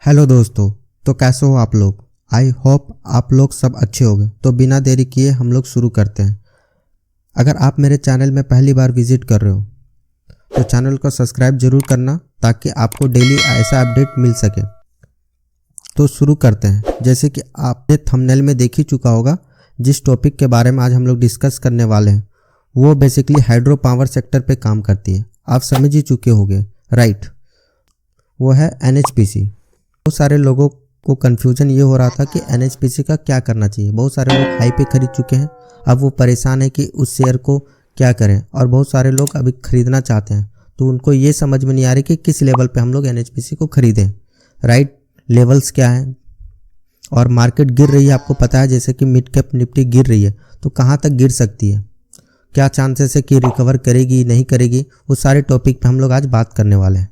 Hello दोस्तों, तो कैसे हो आप लोग। आई होप आप लोग सब अच्छे होंगे। तो बिना देरी किए हम लोग शुरू करते हैं। अगर आप मेरे चैनल में पहली बार विजिट कर रहे हो तो चैनल को सब्सक्राइब जरूर करना ताकि आपको डेली ऐसा अपडेट मिल सके। तो शुरू करते हैं। जैसे कि आपने थंबनेल में देख ही चुका होगा, जिस टॉपिक के बारे में आज हम लोग डिस्कस करने वाले हैं वो बेसिकली हाइड्रो पावर सेक्टर पे काम करती है। आप समझ ही चुके होंगे, राइट। वो है NHPC। बहुत सारे लोगों को कन्फ्यूजन ये हो रहा था कि NHPC का क्या करना चाहिए। बहुत सारे लोग हाई पे खरीद चुके हैं, अब वो परेशान है कि उस शेयर को क्या करें, और बहुत सारे लोग अभी खरीदना चाहते हैं तो उनको ये समझ में नहीं आ रही कि किस लेवल पे हम लोग NHPC को खरीदें। राइट लेवल्स क्या हैं, और मार्केट गिर रही है, आपको पता है। जैसे कि मिड कैप निफ्टी गिर रही है तो कहाँ तक गिर सकती है, क्या चांसेस है कि रिकवर करेगी नहीं करेगी, वो सारे टॉपिक पे हम लोग आज बात करने वाले हैं।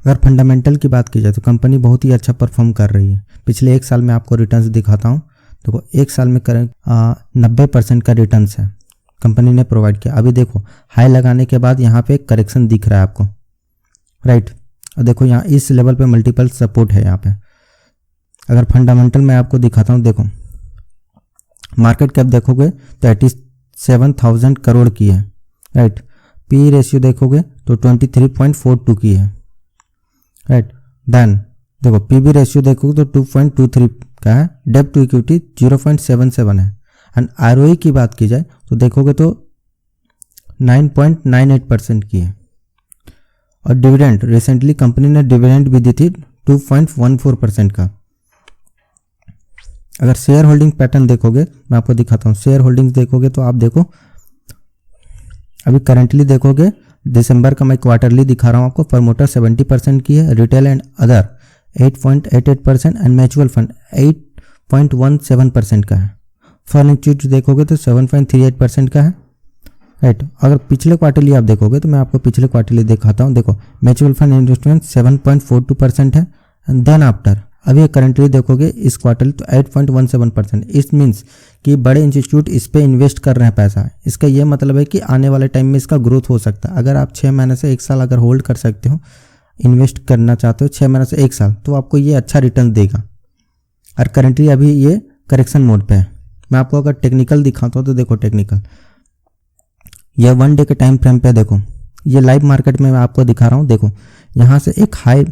अगर फंडामेंटल की बात की जाए तो कंपनी बहुत ही अच्छा परफॉर्म कर रही है। पिछले एक साल में आपको रिटर्न्स दिखाता हूँ। देखो एक साल में 90% का रिटर्न्स है कंपनी ने प्रोवाइड किया। अभी देखो हाई लगाने के बाद यहाँ पे एक करेक्शन दिख रहा है आपको, राइट। और देखो यहाँ इस लेवल पे मल्टीपल सपोर्ट है यहाँ पे। अगर फंडामेंटल मैं आपको दिखाता हूँ, देखो मार्केट कैप देखोगे तो 87,000 करोड़ की है, राइट। पी रेशियो देखोगे तो 23.42 की है, राइट। देन देखो पीबी रेशियो देखोगे तो 2.23 का है। डेब्ट टू इक्विटी 0.77 है। एंड आरओई की बात की जाए तो देखोगे तो 9.98% की है। और डिविडेंड रिसेंटली कंपनी ने डिविडेंड भी दी थी 2.14% का। अगर शेयर होल्डिंग पैटर्न देखोगे, मैं आपको दिखाता हूँ। शेयर होल्डिंग्स देखोगे तो आप देखो अभी करेंटली देखोगे, दिसंबर का मैं क्वार्टरली दिखा रहा हूँ आपको। प्रमोटर 70% की है, retail and other 8.88% and mutual fund 8.17% का है। फॉरेन एक्सचेंज देखोगे तो 7.38% का है, राइट। अगर पिछले क्वार्टरली आप देखोगे तो मैं आपको पिछले क्वार्टरली दिखाता हूँ। देखो म्यूचुअल फंड इन्वेस्टमेंट 7.42% है। एंड देन आफ्टर अभी करेंटली देखोगे इस क्वार्टर तो 8.17%। इट मीन्स कि बड़े इंस्टीट्यूट इस पे इन्वेस्ट कर रहे हैं पैसा। इसका ये मतलब है कि आने वाले टाइम में इसका ग्रोथ हो सकता है। अगर आप 6 महीने से 1 साल अगर होल्ड कर सकते हो, इन्वेस्ट करना चाहते हो 6 महीने से 1 साल, तो आपको ये अच्छा रिटर्न देगा। और करेंटली अभी ये करेक्शन मोड पे है। मैं आपको अगर टेक्निकल दिखाता हूँ तो देखो टेक्निकल ये 1 डे के टाइम फ्रेम पे देखो, ये लाइव मार्केट में मैं आपको दिखा रहा हूँ। देखो यहाँ से एक हाई,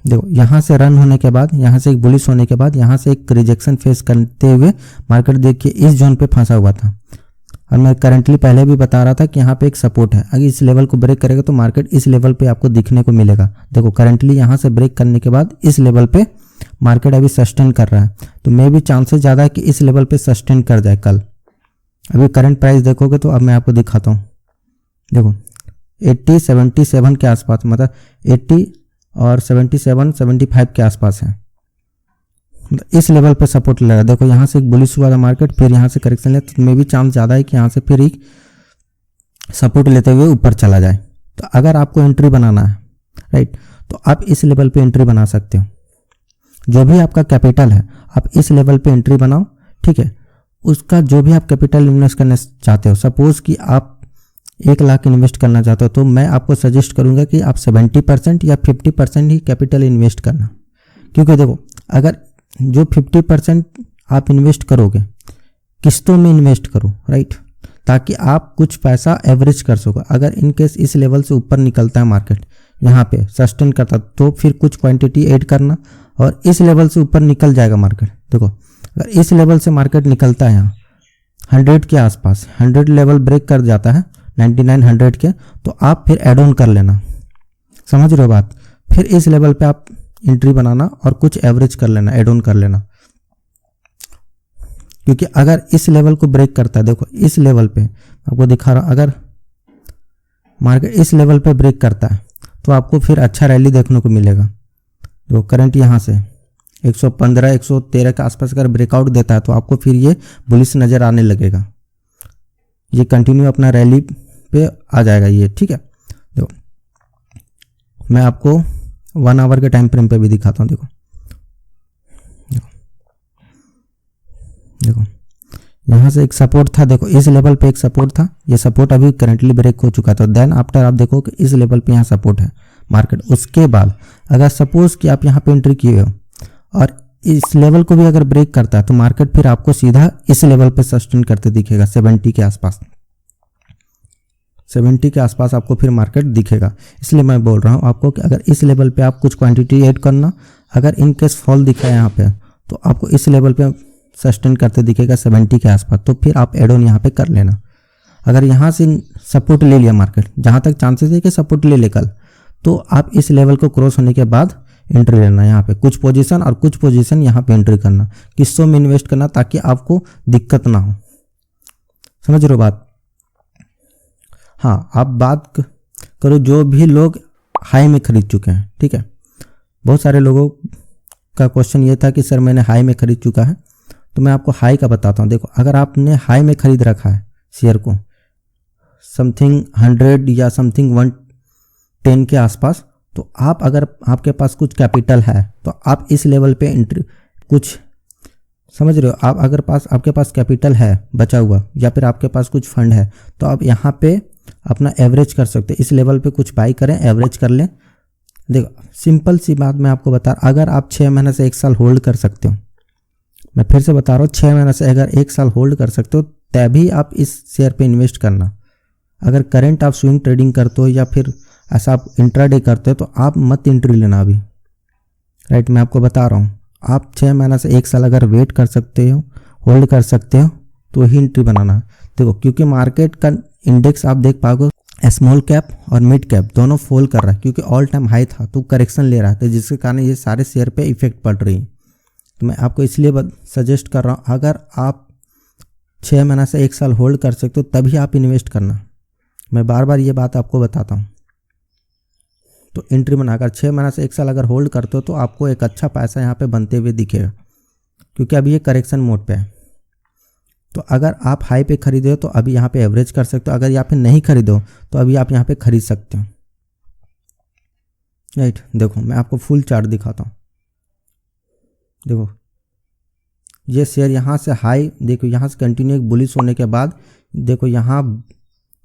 देखो यहाँ से रन होने के बाद, यहाँ से एक बुलिश होने के बाद, यहाँ से एक रिजेक्शन फेस करते हुए मार्केट देखिए इस जोन पे फंसा हुआ था। और मैं करंटली पहले भी बता रहा था कि यहाँ पे एक सपोर्ट है। अगर इस लेवल को ब्रेक करेगा तो मार्केट इस लेवल पे आपको दिखने को मिलेगा। देखो करंटली यहाँ से ब्रेक करने के बाद इस लेवल पे मार्केट अभी सस्टेन कर रहा है, तो मे भी चांसेस ज़्यादा है कि इस लेवल पे सस्टेन कर जाए कल। अभी करंट प्राइस देखोगे तो अब मैं आपको दिखाता हूँ। देखो 80-77 के आसपास, मतलब 80 और 77-75 के आसपास है। इस लेवल पे सपोर्ट लगा। देखो यहाँ से एक बुलिश हुआ था मार्केट, फिर यहाँ से करेक्शन ले, तो मे भी चांस ज़्यादा है कि यहाँ से फिर एक सपोर्ट लेते हुए ऊपर चला जाए। तो अगर आपको एंट्री बनाना है, राइट, तो आप इस लेवल पे एंट्री बना सकते हो। जो भी आपका कैपिटल है आप इस लेवल पे एंट्री बनाओ, ठीक है। उसका जो भी आप कैपिटल इन्वेस्ट करना चाहते हो, सपोज कि आप 1 लाख इन्वेस्ट करना चाहते हो, तो मैं आपको सजेस्ट करूंगा कि आप 70% या 50% ही कैपिटल इन्वेस्ट करना। क्योंकि देखो अगर जो 50% आप इन्वेस्ट करोगे, किस्तों में इन्वेस्ट करो, राइट, ताकि आप कुछ पैसा एवरेज कर सको। अगर इन केस इस लेवल से ऊपर निकलता है मार्केट, यहाँ पे सस्टेन करता, तो फिर कुछ क्वांटिटी ऐड करना, और इस लेवल से ऊपर निकल जाएगा मार्केट। देखो अगर इस लेवल से मार्केट निकलता है यहाँ 100 के आसपास, 100 लेवल ब्रेक कर जाता है 99-100 के, तो आप फिर एड ऑन कर लेना। समझ रहे हो बात। फिर इस लेवल पे आप एंट्री बनाना और कुछ एवरेज कर लेना, एड ऑन कर लेना। क्योंकि अगर इस लेवल को ब्रेक करता है, देखो इस लेवल पे आपको दिखा रहा हूं, अगर मार्केट इस लेवल पे ब्रेक करता है तो आपको फिर अच्छा रैली देखने को मिलेगा। तो करंट यहाँ से 115-113 के आसपास अगर ब्रेकआउट देता है तो आपको फिर ये बुलिश नज़र आने लगेगा। ये कंटिन्यू अपना रैली पे आ जाएगा ये, ठीक है। देखो मैं आपको 1 आवर के टाइम फ्रेम पे भी दिखाता हूँ। देखो देखो यहाँ से एक सपोर्ट था, देखो इस लेवल पे एक सपोर्ट था, ये सपोर्ट अभी करंटली ब्रेक हो चुका था। देन आफ्टर आप देखो कि इस लेवल पे यहाँ सपोर्ट है, मार्केट। उसके बाद अगर सपोज कि आप यहाँ पे एंट्री किए हो और इस लेवल को भी अगर ब्रेक करता है तो मार्केट फिर आपको सीधा इस लेवल पे सस्टेन करते दिखेगा, 70 के आसपास, 70 के आसपास आपको फिर मार्केट दिखेगा। इसलिए मैं बोल रहा हूँ आपको कि अगर इस लेवल पे आप कुछ क्वांटिटी ऐड करना, अगर इन केस फॉल दिखा है यहाँ पे तो आपको इस लेवल पे सस्टेन करते दिखेगा 70 के आसपास, तो फिर आप एड ऑन यहाँ पे कर लेना। अगर यहाँ से सपोर्ट ले लिया मार्केट, जहाँ तक चांसेस है कि सपोर्ट ले ले कल, तो आप इस लेवल को क्रॉस होने के बाद एंट्री लेना यहाँ पे, कुछ पोजीशन और कुछ पोजीशन यहाँ पे एंट्री करना, किस्तों में इन्वेस्ट करना ताकि आपको दिक्कत ना हो। समझ रहे हो बात? हाँ, आप बात करो जो भी लोग हाई में खरीद चुके हैं, ठीक है। बहुत सारे लोगों का क्वेश्चन ये था कि सर मैंने हाई में खरीद चुका है, तो मैं आपको हाई का बताता हूँ। देखो, अगर आपने हाई में खरीद रखा है शेयर को समथिंग 100 या समथिंग 110 के आसपास, तो आप अगर आपके पास कुछ कैपिटल है तो आप इस लेवल पे एंट्री, कुछ समझ रहे हो, आप अगर आपके पास कैपिटल है बचा हुआ या फिर आपके पास कुछ फंड है, तो आप यहाँ पे अपना एवरेज कर सकते हैं। इस लेवल पे कुछ बाई करें, एवरेज कर लें। देखो, सिंपल सी बात मैं आपको बता रहा, अगर आप 6 महीने से 1 साल होल्ड कर सकते हो, मैं फिर से बता रहा हूँ, 6 महीने से अगर 1 साल होल्ड कर सकते हो तभी आप इस शेयर पे इन्वेस्ट करना। अगर करंट आप स्विंग ट्रेडिंग करते हो या फिर ऐसा आप इंट्राडे करते हो तो आप मत एंट्री लेना अभी, राइट। मैं आपको बता रहा हूँ, आप 6 महीना से 1 साल अगर वेट कर सकते हो, होल्ड कर सकते हो, तो ही एंट्री बनाना। देखो, क्योंकि मार्केट का इंडेक्स आप देख पाओगे स्मॉल कैप और मिड कैप दोनों फॉल कर रहा है, क्योंकि ऑल टाइम हाई था तो करेक्शन ले रहा था, जिसके कारण ये सारे शेयर पे इफेक्ट पड़ रही है। तो मैं आपको इसलिए सजेस्ट कर रहा हूँ, अगर आप 6 महीना से 1 साल होल्ड कर सकते हो तभी आप इन्वेस्ट करना। मैं बार बार ये बात आपको बताता हूँ। तो एंट्री बनाकर 6 महीना से 1 साल अगर होल्ड करते हो तो आपको एक अच्छा पैसा यहाँ पे बनते हुए दिखेगा, क्योंकि अभी ये करेक्शन मोड पे है। तो अगर आप हाई पे खरीदे हो तो अभी यहाँ पे एवरेज कर सकते हो, अगर यहाँ पे नहीं खरीदो तो अभी आप यहाँ पे खरीद सकते हो, राइट। देखो, मैं आपको फुल चार्ट दिखाता हूँ। देखो, ये शेयर यहाँ से हाई, देखो यहाँ से कंटिन्यू एक बुलिश होने के बाद देखो यहाँ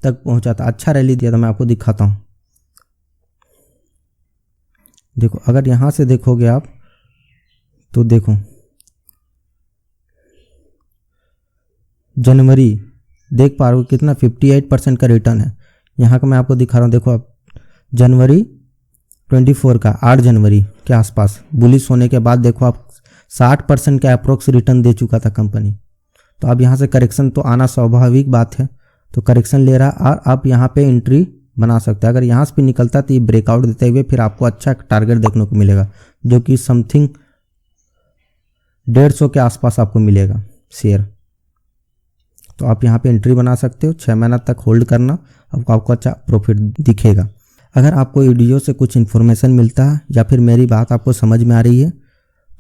तक पहुँचा था, अच्छा रैली दिया था। मैं आपको दिखाता हूँ। देखो, अगर यहाँ से देखोगे आप तो देखो जनवरी देख पा रहे हो कितना 58% का रिटर्न है। यहाँ का मैं आपको दिखा रहा हूँ। देखो, आप जनवरी 24 का 8 जनवरी के आसपास बुलिश होने के बाद देखो आप 60% का अप्रोक्स रिटर्न दे चुका था कंपनी। तो अब यहाँ से करेक्शन तो आना स्वाभाविक बात है, तो करेक्शन ले रहा और आप यहाँ पे एंट्री बना सकते हैं। अगर यहाँ से भी निकलता तो ये ब्रेकआउट देते हुए फिर आपको अच्छा टारगेट देखने को मिलेगा, जो कि समथिंग 150 के आसपास आपको मिलेगा शेयर। तो आप यहाँ पे एंट्री बना सकते हो, 6 महीना तक होल्ड करना, आपको अच्छा प्रॉफिट दिखेगा। अगर आपको वीडियो से कुछ इन्फॉर्मेशन मिलता है या फिर मेरी बात आपको समझ में आ रही है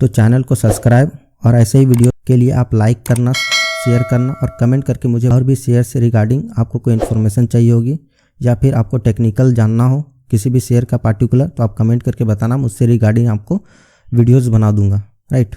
तो चैनल को सब्सक्राइब, और ऐसे ही वीडियो के लिए आप लाइक करना, शेयर करना और कमेंट करके मुझे और भी शेयर से रिगार्डिंग आपको कोई इन्फॉर्मेशन चाहिए होगी या फिर आपको टेक्निकल जानना हो किसी भी शेयर का पार्टिकुलर, तो आप कमेंट करके बताना, मुझसे रिगार्डिंग आपको वीडियोज़ बना दूंगा, राइट।